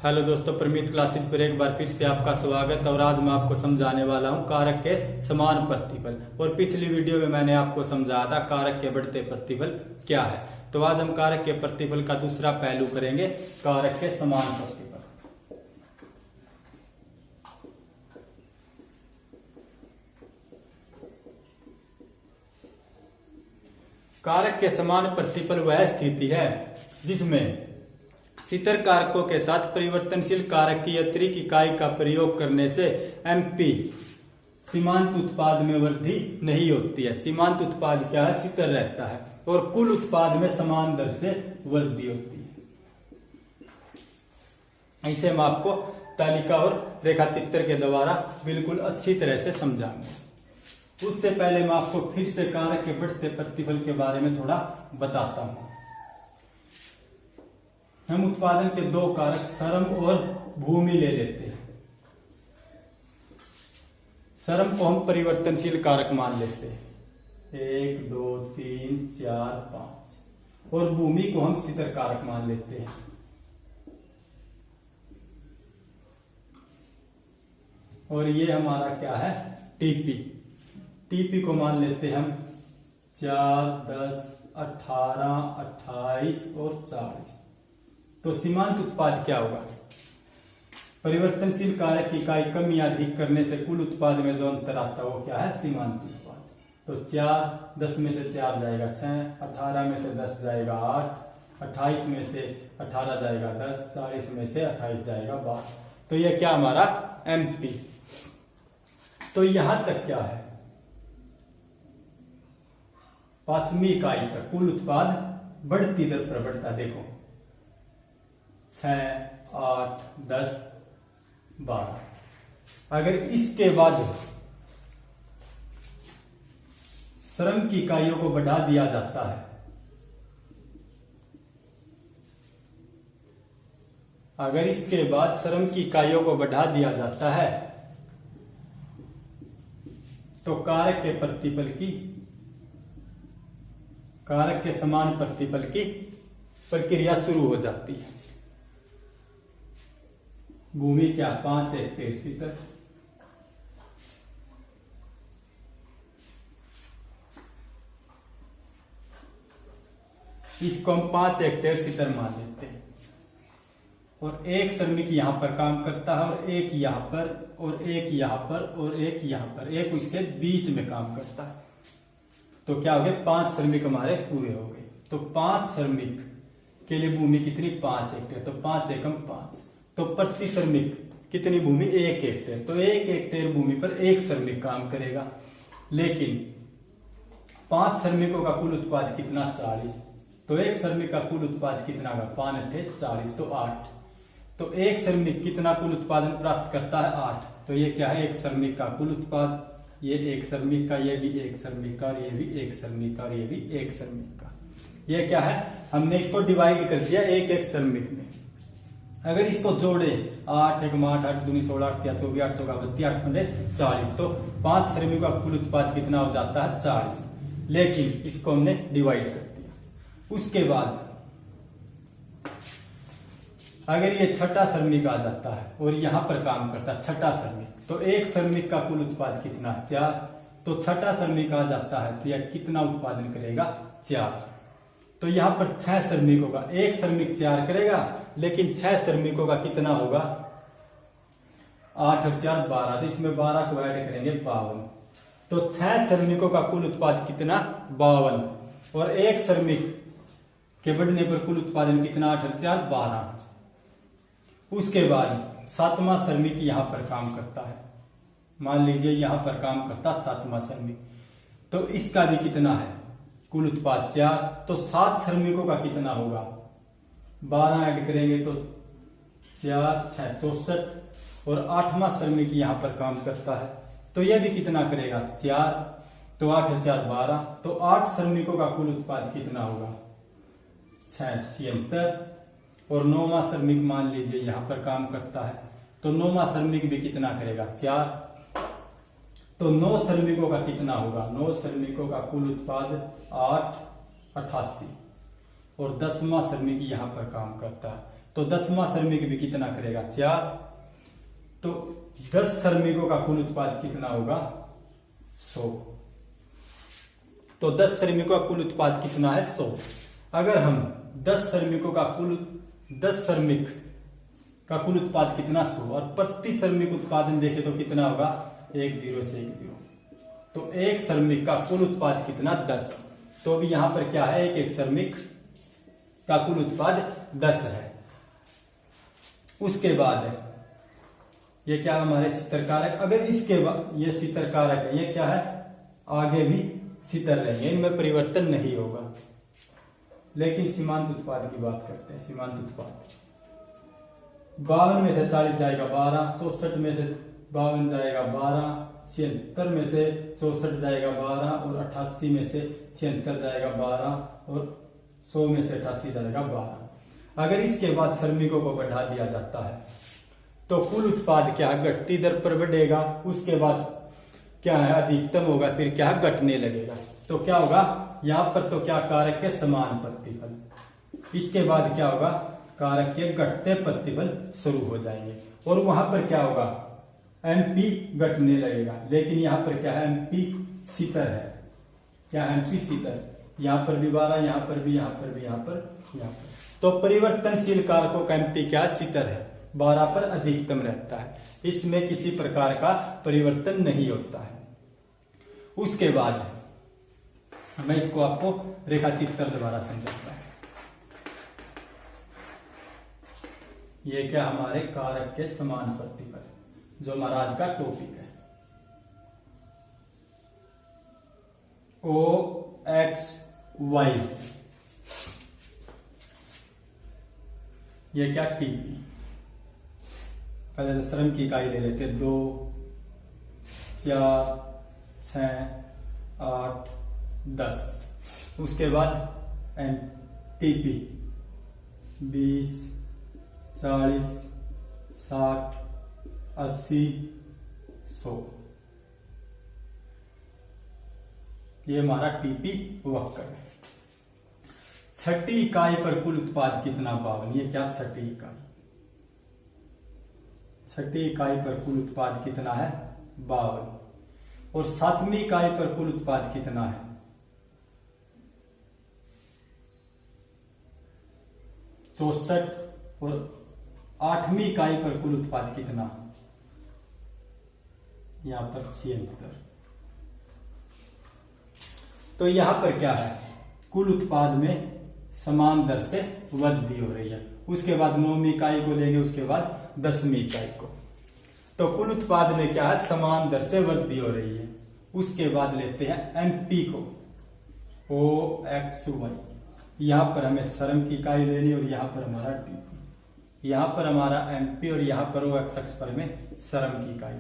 Hello दोस्तों, Pramit classes पर एक बार फिर से आपका स्वागत। और आज मैं आपको समझाने वाला हूं कारक के समान प्रतिफल। और पिछली वीडियो में मैंने आपको समझाया था कारक के बढ़ते प्रतिफल क्या है। तो आज हम कारक के प्रतिफल का दूसरा पहलू करेंगे, कारक के समान प्रतिफल। कारक के समान प्रतिफल वह स्थिति है जिसमें शितर कारकों के साथ परिवर्तनशील कारक की अतिरिक्त इकाई का प्रयोग करने से एमपी सीमांत उत्पाद में वृद्धि नहीं होती है। सीमांत उत्पाद क्या है? शितर रहता है और कुल उत्पाद में समान दर से वृद्धि होती है। इसे हम आपको तालिका और रेखा चित्र के द्वारा बिल्कुल अच्छी तरह से समझाएंगे। उससे पहले मैं आपको फिर से कारक के बढ़ते प्रतिफल के बारे में थोड़ा बताता हूं। हम उत्पादन के दो कारक श्रम और भूमि ले लेते हैं। श्रम को हम परिवर्तनशील कारक मान लेते हैं, 1, 2, 3, 4, 5। और भूमि को हम शितर कारक मान लेते हैं। और ये हमारा क्या है? टीपी। टीपी को मान लेते हैं हम 4, 10, 18, 28 और 40। तो सीमांत उत्पाद क्या होगा? परिवर्तनशील कारक की इकाई कम या अधिक करने से कुल उत्पाद में जो अंतर आता है वो क्या है? सीमांत उत्पाद। तो 4, 10 में से 4 जाएगा 6, 18 में से 10 जाएगा 8, 28 में से 18 जाएगा 10, 40 में से 28 जाएगा 12। तो ये क्या हमारा एमपी। तो यहां तक क्या है? पांचवी इकाई तक कुल उत्पाद बढ़ती दर पर बढ़ता। देखो 6, 8, 10, 12। अगर इसके बाद श्रम की इकाइयों को बढ़ा दिया जाता है, अगर इसके बाद श्रम की इकाइयों को बढ़ा दिया जाता है तो कारक के समान प्रतिफल की प्रक्रिया शुरू हो जाती है। भूमि क्या? 5 हेक्टेयर शितर। इसको हम 5 हेक्टेयर शितर मान लेते हैं। और एक श्रमिक यहां पर काम करता है और एक यहां पर और एक यहां पर और एक यहां पर, एक उसके बीच में काम करता है। तो क्या हो गए? 5 श्रमिक हमारे पूरे हो गए। तो 5 श्रमिक के लिए भूमि कितनी? 5 हेक्टेयर। तो 5 एकम 5। तो प्रति श्रमिक कितनी भूमि? 1 हेक्टेयर। तो 1 हेक्टेयर भूमि पर एक श्रमिक काम करेगा। लेकिन 5 श्रमिकों का कुल उत्पाद कितना? 40। तो एक श्रमिक का कुल उत्पाद कितना होगा? 5 × 40 तो 8। तो एक श्रमिक कितना कुल उत्पादन प्राप्त करता है? 8। तो ये क्या है? एक श्रमिक का कुल उत्पाद। ये एक श्रमिक का, ये भी एक श्रमिक का, ये भी एक श्रमिक का, और ये भी एक श्रमिक का। ये क्या है? हमने इसको डिवाइड कर दिया एक एक श्रमिक में। अगर इसको जोड़े 8 × 8, 8 दूनी 16, 8 × 24, 8 × 32, 8 × 40। तो 5 श्रमिकों का कुल उत्पाद कितना हो जाता है? 40। लेकिन इसको हमने डिवाइड कर दिया। उसके बाद अगर ये छठा श्रमिक आ जाता है और यहां पर काम करता है छठा श्रमिक, तो एक श्रमिक का कुल उत्पाद कितना? 4। तो छठा श्रमिक आ जाता है तो यह कितना उत्पादन करेगा? 4। तो यहां पर 6 श्रमिकों का, एक श्रमिक 4 करेगा, लेकिन 6 श्रमिकों का कितना होगा? 8 और 4 12। तो इसमें 12 को ऐड करेंगे 52। तो 6 श्रमिकों का कुल उत्पाद कितना? 52। और एक श्रमिक के बढ़ने पर कुल उत्पादन कितना? 8 और 4 12। उसके बाद 7वां श्रमिक यहां पर काम करता है। मान लीजिए यहां पर काम करता 7वां श्रमिक। तो इसका भी कितना है? कुल उत्पाद 4। तो 7 श्रमिकों का कितना होगा? 12 ऐड करेंगे तो 4, 6, 64। और 8वां श्रमिक यहां पर काम करता है तो यह भी कितना करेगा? 4। तो 8 और 4 12। तो 8 श्रमिकों का कुल उत्पाद कितना होगा? 6, 76। और 9वां श्रमिक मान लीजिए यहां पर काम करता है तो 9वां श्रमिक भी कितना करेगा? 4। तो 9 श्रमिकों का कितना होगा? 9 श्रमिकों का कुल उत्पाद 8, 88। और 10वां श्रमिक यहां पर काम करता है तो 10वां श्रमिक भी कितना करेगा 4। तो 10 श्रमिकों का कुल उत्पाद कितना होगा 100। तो 10 श्रमिकों का कुल उत्पाद कितना है 100। अगर हम 10 श्रमिकों का 10 श्रमिक का कुल उत्पाद कितना 100 और प्रति श्रमिक उत्पादन देखें तो कितना होगा 1 0 से 1 0। तो एक श्रमिक का कुल उत्पाद कितना 10। तो अभी यहां पर क्या है एक श्रमिक का कुल उत्पाद 10 है। उसके बाद ये क्या हमारे शीतर कारक, अगर इसके बाद ये शीतर कारक है, ये क्या है आगे भी शीतर रहेंगे, इनमें परिवर्तन नहीं होगा। लेकिन सीमांत उत्पाद की बात करते हैं। सीमांत उत्पाद 52 में से 40 जाएगा 12, 64 में से 52 जाएगा 12, 76 में से 64 जाएगा 12 और 88 में से 76 जाएगा 12 और 100 में से 88 जाएगा 12। अगर इसके बाद श्रमिकों को बढ़ा दिया जाता है तो कुल उत्पाद क्या है घटती दर पर बढ़ेगा। उसके बाद क्या है अधिकतम होगा, फिर क्या है घटने लगेगा। तो क्या होगा यहां पर तो क्या कारक के समान प्रतिफल, इसके बाद क्या होगा कारक के घटते प्रतिफल शुरू हो जाएंगे और वहां पर क्या होगा एमपी घटने लगेगा। लेकिन यहां पर क्या है एमपी शीतर है, क्या एमपी शीतर, यहां पर भी 12, यहां पर भी, यहां पर भी, यहां पर। तो परिवर्तनशील कारकों का एमपी क्या शीतर है, 12 पर अधिकतम रहता है, इसमें किसी प्रकार का परिवर्तन नहीं होता है। उसके बाद मैं इसको आपको रेखाचित्र द्वारा समझाता हूं। ये क्या हमारे कारक के समान प्रतिफल जो महाराज का टॉपिक है। OXY ये क्या टीपी, पहले तो श्रम की इकाई ले लेते 2 4 6 8 10। उसके बाद टीपी 20 40 60 80 100। ये हमारा टीपी वक्र है। छठी इकाई पर कुल उत्पाद कितना 52। ये क्या छठी इकाई, छठी इकाई पर कुल उत्पाद कितना है 52। और 7वीं इकाई पर कुल उत्पाद कितना है 64। और 8वीं इकाई पर कुल उत्पाद कितना, यहां पर 76। तो यहां पर क्या है कुल उत्पाद में समान दर से वृद्धि हो रही है। उसके बाद 9वीं इकाई को लेंगे, उसके बाद 10वीं इकाई को। तो कुल उत्पाद में क्या है समान दर से वृद्धि हो रही है। उसके बाद लेते हैं एमपी को, OXY। यहां पर हमें श्रम की इकाई लेनी और यहां पर हमारा टीपी, यहां पर हमारा एमपी और यहां पर OX अक्ष पर हमें श्रम की इकाई।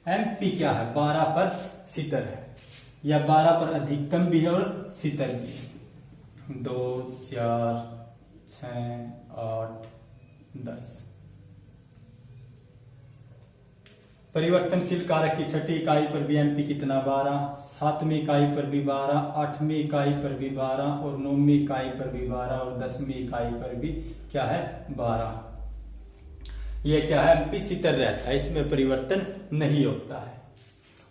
एमपी क्या है 12 पर शीतर है, या 12 पर अधिकतम भी है और शीतर भी है। 2 4 6 8 10। परिवर्तनशील कारक की छठी इकाई पर भी एमपी कितना 12, 7वीं इकाई पर भी 12, 8वीं इकाई पर भी 12 और 9वीं इकाई पर भी 12 और 10वीं इकाई पर भी क्या है 12। ये क्या है एमपी शीतर रहता है, इसमें परिवर्तन नहीं होता है।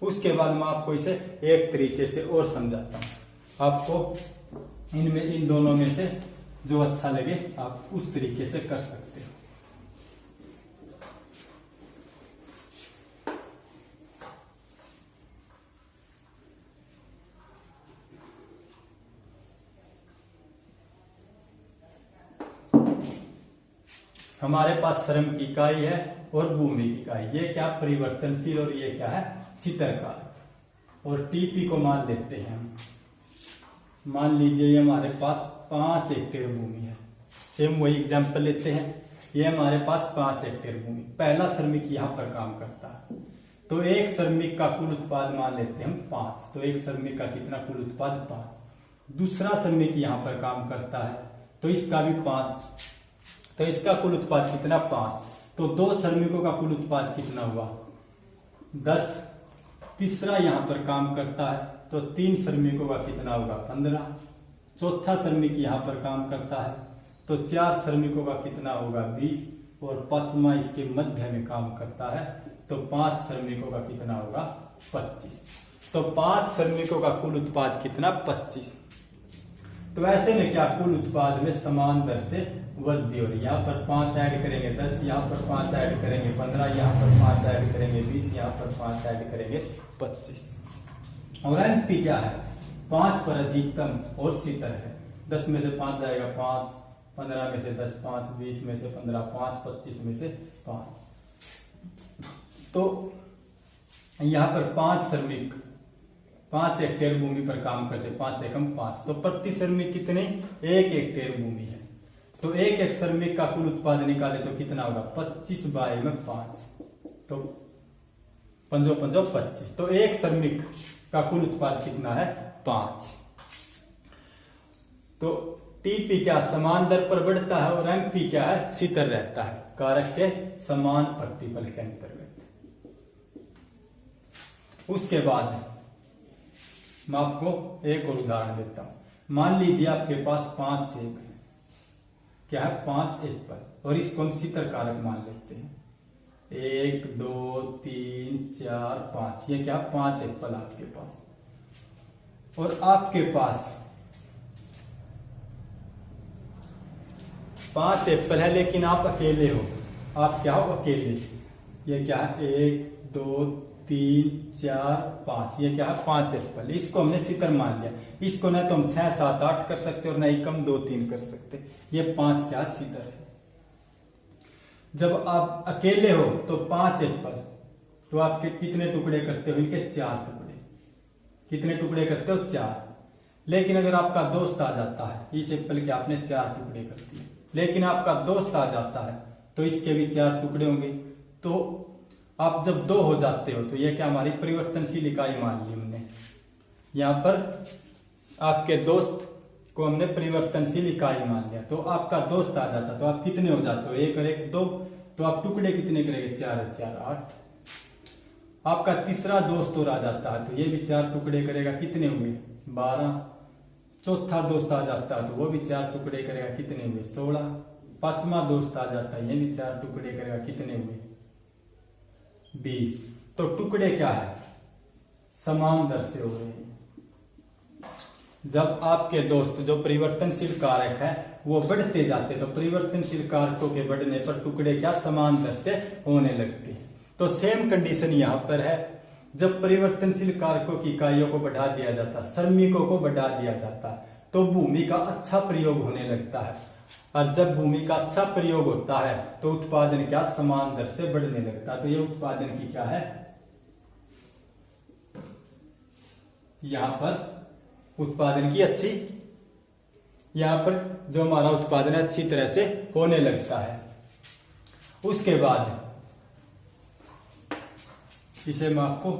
उसके बाद मैं आपको इसे एक तरीके से और समझाता हूं। आपको इनमें इन दोनों में से जो अच्छा लगे आप उस तरीके से कर सकते हो। हमारे पास श्रम की इकाई है और भूमि की इकाई, ये क्या परिवर्तनशील और ये क्या है शीतर कारक। और टीपी को मान लेते हैं हम, मान लीजिए ये हमारे पास 5 हेक्टेयर भूमि है। सेम वही एग्जांपल लेते हैं, ये हमारे पास 5 हेक्टेयर भूमि, पहला श्रमिक यहाँ पर काम करता है। तो एक श्रमिक का कुल उत्पाद मान लेते हैं हम 5। तो एक श्रमिक का कितना कुल उत्पाद 5। दूसरा श्रमिक यहाँ पर काम करता है तो इसका भी 5, तो इसका कुल उत्पाद कितना 5। तो 2 श्रमिकों का कुल उत्पाद कितना हुआ 10। तीसरा यहां पर काम करता है तो 3 श्रमिकों का कितना होगा 15। चौथा श्रमिक यहां पर काम करता है तो 4 श्रमिकों का कितना होगा 20, और 5वां इसके मध्य में काम करता है तो 5 श्रमिकों का कितना होगा 25। तो 5 श्रमिकों का कुल उत्पाद कितना 25। तो ऐसे में क्या कुल उत्पाद में समान दर से वृद्धि हो रही है। यहाँ पर 5 ऐड करेंगे 10, यहाँ पर 5 ऐड करेंगे 15, यहाँ पर 5 ऐड करेंगे 20, यहाँ पर 5 ऐड करेंगे 25। और एमपी क्या है 5 पर अधिकतम और सीतर है। 10 में से 5 जाएगा 5, 15 में से 10 5, 20 में से 15 5, 25 में से 5। तो यहाँ पर 5 श्रमिक 5 हेक्टेयर भूमि पर काम करते, 5 एकम 5, तो प्रति श्रमिक कितने 1 हेक्टेयर भूमि है। तो एक श्रमिक का कुल उत्पाद निकाले तो कितना होगा 25/5, तो 5 25। तो एक श्रमिक का कुल उत्पाद कितना है 5। तो टीपी क्या समान दर पर बढ़ता है और एमपी क्या है स्थिर रहता है कारक के समान प्रतिफल के अंतर्गत। उसके बाद मैं आपको एक और उदाहरण देता हूं। मान लीजिए आपके पास 5 सेब है, क्या है 5 एप्पल, और इसको हम स्थिर कारक मान लेते हैं 1 2 3 4 5। ये क्या 5 एप्पल आपके पास, और आपके पास 5 एप्पल है लेकिन आप अकेले हो। आप क्या हो अकेले। ये क्या है 1 2 3 4 5। ये क्या है 5 एप्पल। इसको हमने सितर मान लिया। इसको ना तो हम 6 7 8 कर सकते और ना ही कम 2 3 कर सकते। ये 5 क्या सितर है। जब आप अकेले हो तो 5 एप्पल, तो आप कितने टुकड़े करते हो इनके 4 टुकड़े। कितने टुकड़े करते हो 4। लेकिन अगर आपका दोस्त आ जाता है, इस एप्पल के आपने 4 टुकड़े कर दिए, लेकिन आपका दोस्त आ जाता है तो इसके भी 4 टुकड़े होंगे। तो आप जब 2 हो जाते हो तो ये क्या हमारी परिवर्तनशील इकाई मान ली हमने। यहां पर आपके दोस्त को हमने परिवर्तनशील इकाई मान लिया। तो आपका दोस्त आ जाता तो आप कितने हो जाते हो 1 और 1 2। तो आप टुकड़े कितने करेंगे 4 और 4 8। आपका तीसरा दोस्त और आ जाता है तो ये भी 4 टुकड़े करेगा, कितने हुए 12। चौथा दोस्त आ जाता है तो वो भी 4 टुकड़े करेगा, कितने हुए 16। 5वां दोस्त आ जाता है ये भी 4 टुकड़े करेगा, कितने हुए 20। तो टुकड़े क्या है समान दर से हो रहे हैं। जब आपके दोस्त जो परिवर्तनशील कारक है वो बढ़ते जाते तो परिवर्तनशील कारकों के बढ़ने पर टुकड़े क्या समान दर से होने लगते। तो सेम कंडीशन यहां पर है। जब परिवर्तनशील कारकों की इकाइयों को बढ़ा दिया जाता, श्रमिकों को बढ़ा दिया जाता, तो भूमि का अच्छा प्रयोग होने लगता है। और जब भूमि का अच्छा प्रयोग होता है तो उत्पादन क्या समान दर से बढ़ने लगता है। तो ये उत्पादन की क्या है यहां पर उत्पादन की अच्छी, यहां पर जो हमारा उत्पादन है अच्छी तरह से होने लगता है। उसके बाद इसे मैं आपको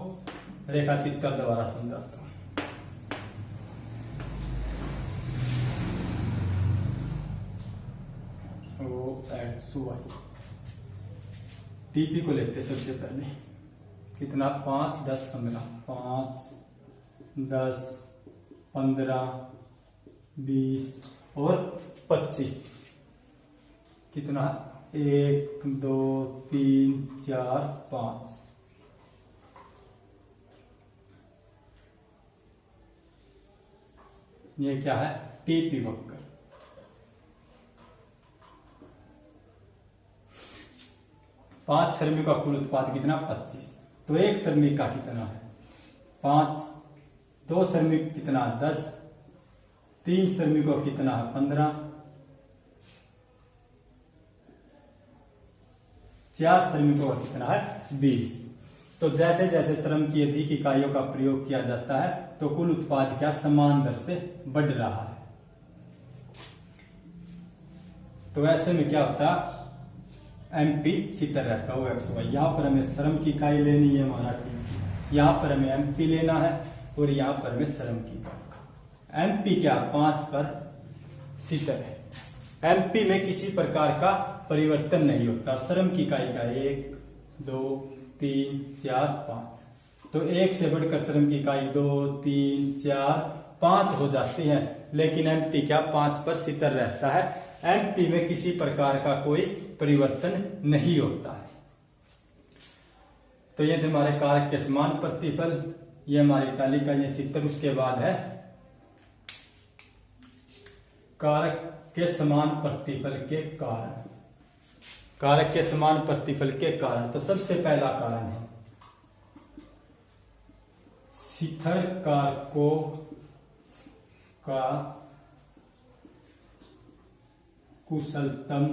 रेखा चित्र द्वारा समझाता हूं। OXY टीपी को लेते सबसे पहले कितना 5 10 15 5 10 15 20 और 25। कितना 1 2 3 4 5। ये क्या है टीपी वक्र। पांच श्रमिक का कुल उत्पाद कितना 25। तो एक श्रमिक का कितना है 5, 2 श्रमिक कितना 10, 3 श्रमिकों का कितना है 15, 4 श्रमिकों का कितना है 20। तो जैसे जैसे श्रम की अधिक इकाइयों का प्रयोग किया जाता है तो कुल उत्पाद क्या समान दर से बढ़ रहा है। तो ऐसे में क्या होता है एमपी स्थिर रहता है OXY। यहां पर हमें श्रम की इकाई लेनी है हमारा टी, यहां पर हमें एमपी लेना है और यहां पर हमें श्रम की इकाई। एमपी क्या 5 पर स्थिर है। एमपी में किसी प्रकार का परिवर्तन नहीं होता। श्रम की इकाई का 1 2 3 4 5। तो 1 से बढ़कर श्रम की इकाई 2 3 4 5 हो जाती है, लेकिन एमपी क्या 5 पर स्थिर रहता है। एमपी में किसी प्रकार का कोई परिवर्तन नहीं होता है। तो ये थे हमारे कारक के समान प्रतिफल, ये हमारी तालिका, ये चित्र। उसके बाद है कारक के समान प्रतिफल के कारण। कारक के समान प्रतिफल के कारण, तो सबसे पहला कारण है शिखर कारकों का कुशलतम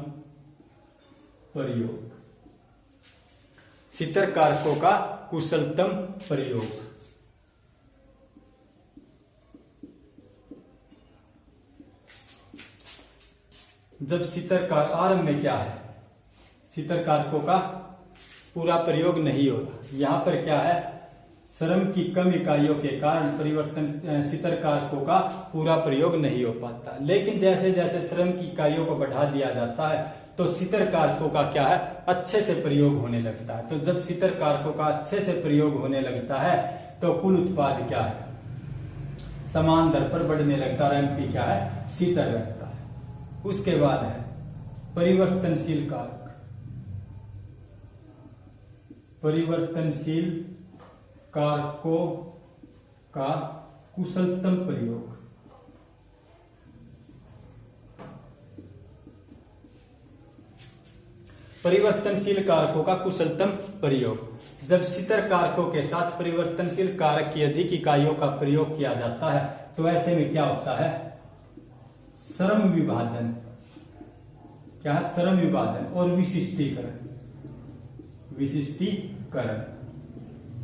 प्रयोग। शिखर कारकों का कुशलतम प्रयोग। जब शिखर कार आरंभ में क्या है, शिखर कारकों का पूरा प्रयोग नहीं होगा। यहां पर क्या है, श्रम की कम इकाइयों के कारण परिवर्तन शिखर कारकों का पूरा प्रयोग नहीं हो पाता। लेकिन जैसे जैसे श्रम की इकाइयों को बढ़ा दिया जाता है तो शिखर कारकों का क्या है, अच्छे से प्रयोग होने लगता है। तो जब शिखर कारकों का अच्छे से प्रयोग होने लगता है तो कुल उत्पाद क्या है, समान दर पर बढ़ने लगता है। एमपी क्या है, स्थिर रहता है। उसके बाद है परिवर्तनशील कारक। परिवर्तनशील कारकों का कुशलतम प्रयोग। परिवर्तनशील कारकों का कुशलतम प्रयोग। जब शिखर कारकों के साथ परिवर्तनशील कारक की अधिक इकाइयों का प्रयोग किया जाता है तो ऐसे में क्या होता है, श्रम विभाजन। क्या है, श्रम विभाजन और विशिष्टीकरण। विशिष्टीकरण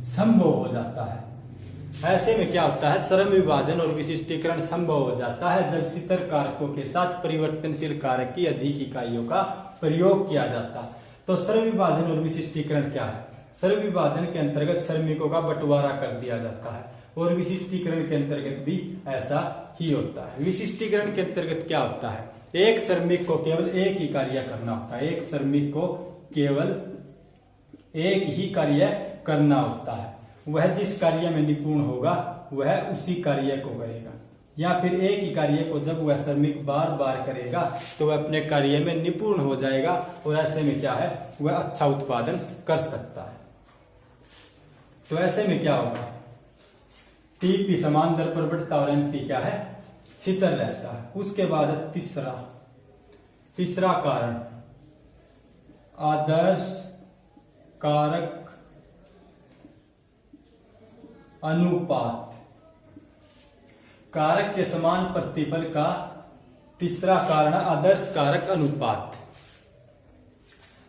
संभव हो जाता है। ऐसे में क्या होता है, श्रम विभाजन और विशिष्टीकरण संभव हो जाता है जब शिखर कारकों के साथ परिवर्तनशील कारक की अधिक इकाइयों का प्रयोग किया जाता है। तो श्रम विभाजन और विशिष्टीकरण क्या है, श्रम विभाजन के अंतर्गत श्रमिकों का बंटवारा कर दिया जाता है और विशिष्टीकरण के अंतर्गत भी ऐसा ही होता है। विशिष्टीकरण के अंतर्गत क्या होता है, एक श्रमिक को केवल एक ही कार्य करना होता है। एक श्रमिक को केवल एक ही कार्य करना होता है। वह जिस कार्य में निपुण होगा वह उसी कार्य को करेगा, या फिर एक ही कार्य को जब वह श्रमिक बार बार करेगा तो वह अपने कार्य में निपुण हो जाएगा और ऐसे में क्या है, वह अच्छा उत्पादन कर सकता है। तो ऐसे में क्या होगा, टीपी समान दर पर बढ़ता और एमपी क्या है, स्थिर रहता है। उसके बाद तीसरा कारण आदर्श कारक अनुपात। कारक के समान प्रतिफल का तीसरा कारण आदर्श कारक अनुपात।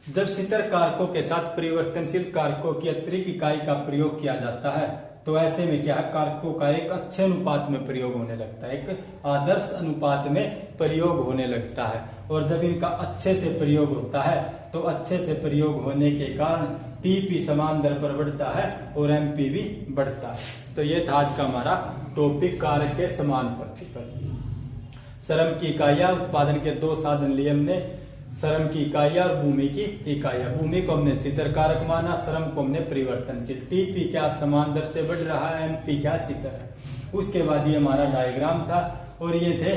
जब शिखर कारकों के साथ परिवर्तनशील कारकों की अतिरिक्त इकाई का प्रयोग किया जाता है तो ऐसे में क्या है, कारकों का एक अच्छे अनुपात में प्रयोग होने लगता है, एक आदर्श अनुपात में प्रयोग होने लगता है। और जब इनका अच्छे से प्रयोग होता है तो अच्छे से प्रयोग होने के कारण टीपी समान दर पर बढ़ता है और एमपी भी बढ़ता है। तो ये था आज का हमारा टॉपिक, कारक के समान प्रतिफल। श्रम की इकाइयां, उत्पादन के दो साधन लिए हमने, श्रम की इकाइयां और भूमि की इकाइयां। भूमि को हमने शिखर कारक माना, श्रम को हमने परिवर्तनशील। टीपी क्या समान दर से बढ़ रहा है, एमपी क्या स्थिर है। उसके बाद ये हमारा डायग्राम था और ये थे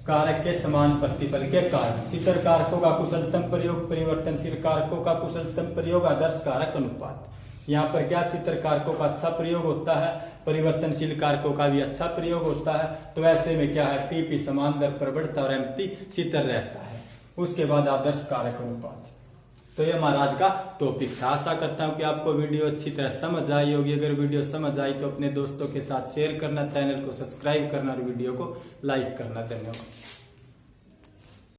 कारक के समान प्रतिफल के कारण। शिखर कारकों का कुशलतम प्रयोग, परिवर्तनशील कारकों का कुशलतम प्रयोग, आदर्श कारक अनुपात। यहाँ पर क्या, शिखर कारकों का अच्छा प्रयोग होता है, परिवर्तनशील कारकों का भी अच्छा प्रयोग होता है। तो ऐसे में क्या है, टीपी समान दर पर बढ़ता और एमपी स्थिर रहता है। उसके बाद आदर्श कारक अनुपात। तो ये हमारा आज का टॉपिक था। आशा करता हूँ कि आपको वीडियो अच्छी तरह समझ आई होगी। अगर वीडियो समझ आई तो अपने दोस्तों के साथ शेयर करना, चैनल को सब्सक्राइब करना और वीडियो को लाइक करना। धन्यवाद।